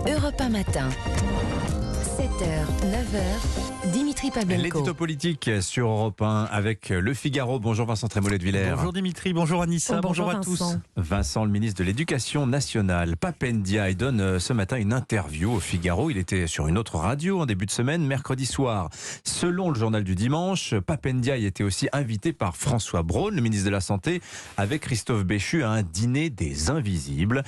Europe 1 matin. 7h, 9h, Dimitri Pavlenko. L'édito politique sur Europe 1 avec Le Figaro. Bonjour Vincent Trémollet de Villers. Bonjour Dimitri, bonjour Anissa, bonjour à tous. Vincent, le ministre de l'Éducation nationale, Pap Ndiaye, donne ce matin une interview au Figaro. Il était sur une autre radio en début de semaine, mercredi soir. Selon le journal du dimanche, Pap Ndiaye était aussi invité par François Braun, le ministre de la Santé, avec Christophe Béchu à un dîner des invisibles.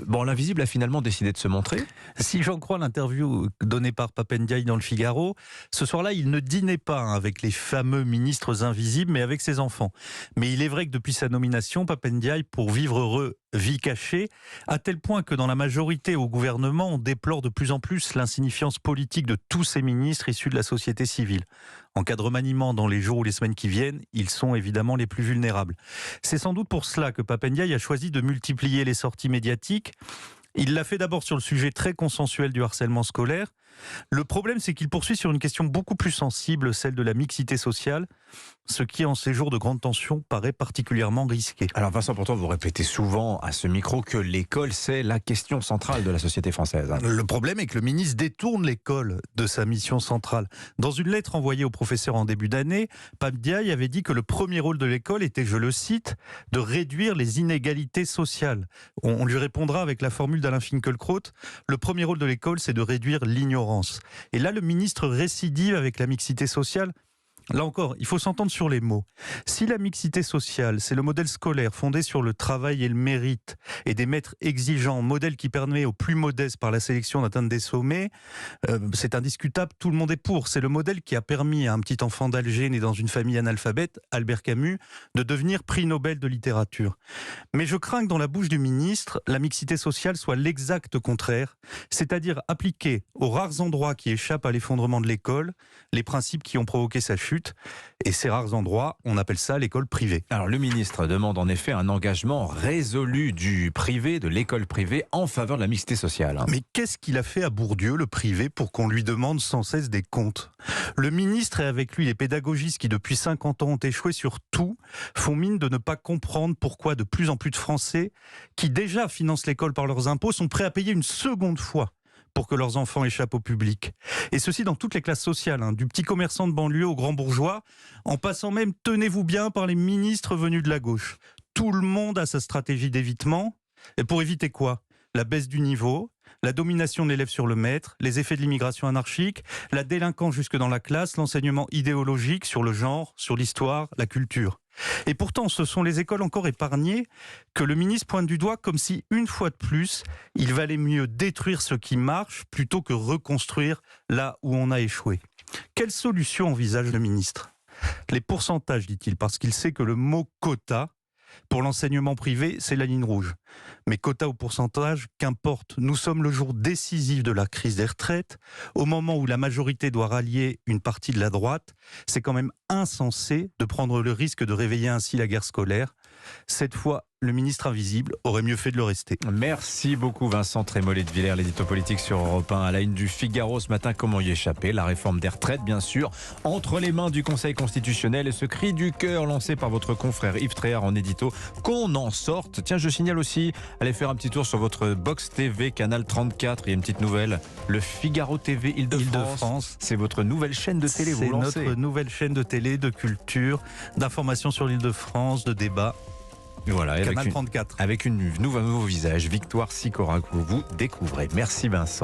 Bon, l'invisible a finalement décidé de se montrer. Si j'en crois l'interview donnée par Pap Ndiaye dans le Figaro, ce soir-là, il ne dînait pas avec les fameux ministres invisibles, mais avec ses enfants. Mais il est vrai que depuis sa nomination, Pap Ndiaye, pour vivre heureux, vit caché, à tel point que dans la majorité au gouvernement, on déplore de plus en plus l'insignifiance politique de tous ces ministres issus de la société civile. En cas de remaniement dans les jours ou les semaines qui viennent, ils sont évidemment les plus vulnérables. C'est sans doute pour cela que Pap Ndiaye a choisi de multiplier les sorties médiatiques. Il l'a fait d'abord sur le sujet très consensuel du harcèlement scolaire. Le problème, c'est qu'il poursuit sur une question beaucoup plus sensible, celle de la mixité sociale, ce qui, en ces jours de grande tension, paraît particulièrement risqué. Alors Vincent, pourtant, vous répétez souvent à ce micro que l'école, c'est la question centrale de la société française. Le problème est que le ministre détourne l'école de sa mission centrale. Dans une lettre envoyée aux professeurs en début d'année, Pap Ndiaye avait dit que le premier rôle de l'école était, je le cite, de réduire les inégalités sociales. On lui répondra avec la formule d'Alain Finkielkraut, le premier rôle de l'école, c'est de réduire l'ignorance. Et là, le ministre récidive avec la mixité sociale. Là encore, il faut s'entendre sur les mots. Si la mixité sociale, c'est le modèle scolaire fondé sur le travail et le mérite, et des maîtres exigeants, modèle qui permet aux plus modestes par la sélection d'atteindre des sommets, c'est indiscutable, tout le monde est pour. C'est le modèle qui a permis à un petit enfant d'Alger né dans une famille analphabète, Albert Camus, de devenir prix Nobel de littérature. Mais je crains que dans la bouche du ministre, la mixité sociale soit l'exact contraire, c'est-à-dire appliquer aux rares endroits qui échappent à l'effondrement de l'école, les principes qui ont provoqué sa chute. Et ces rares endroits, on appelle ça l'école privée. Alors le ministre demande en effet un engagement résolu du privé, de l'école privée, en faveur de la mixité sociale. Mais qu'est-ce qu'il a fait à Bourdieu, le privé, pour qu'on lui demande sans cesse des comptes ? Le ministre et avec lui les pédagogistes qui depuis 50 ans ont échoué sur tout, font mine de ne pas comprendre pourquoi de plus en plus de Français, qui déjà financent l'école par leurs impôts, sont prêts à payer une seconde fois pour que leurs enfants échappent au public. Et ceci dans toutes les classes sociales, du petit commerçant de banlieue au grand bourgeois, en passant même, tenez-vous bien, par les ministres venus de la gauche. Tout le monde a sa stratégie d'évitement. Et pour éviter quoi ? La baisse du niveau, la domination de l'élève sur le maître, les effets de l'immigration anarchique, la délinquance jusque dans la classe, l'enseignement idéologique sur le genre, sur l'histoire, la culture. Et pourtant, ce sont les écoles encore épargnées que le ministre pointe du doigt comme si, une fois de plus, il valait mieux détruire ce qui marche plutôt que reconstruire là où on a échoué. Quelle solution envisage le ministre ? Les pourcentages, dit-il, parce qu'il sait que le mot « quota » pour l'enseignement privé, c'est la ligne rouge. Mais quota ou pourcentage, qu'importe, nous sommes le jour décisif de la crise des retraites, au moment où la majorité doit rallier une partie de la droite. C'est quand même insensé de prendre le risque de réveiller ainsi la guerre scolaire. Cette fois, le ministre invisible aurait mieux fait de le rester. Merci beaucoup Vincent Trémollet de Villers, l'édito politique sur Europe 1. À la une du Figaro ce matin, comment y échapper ? La réforme des retraites, bien sûr, entre les mains du Conseil constitutionnel et ce cri du cœur lancé par votre confrère Yves Tréhard en édito, qu'on en sorte. Tiens, je signale aussi, allez faire un petit tour sur votre Box TV, canal 34, il y a une petite nouvelle, le Figaro TV Île-de-France. C'est votre nouvelle chaîne de télé, vous lancez. C'est notre nouvelle chaîne de télé, de culture, d'information sur l'Île-de-France, de débat. Voilà, Canal 34. Avec un nouveau visage, Victoire Sicora, que vous découvrez. Merci Vincent.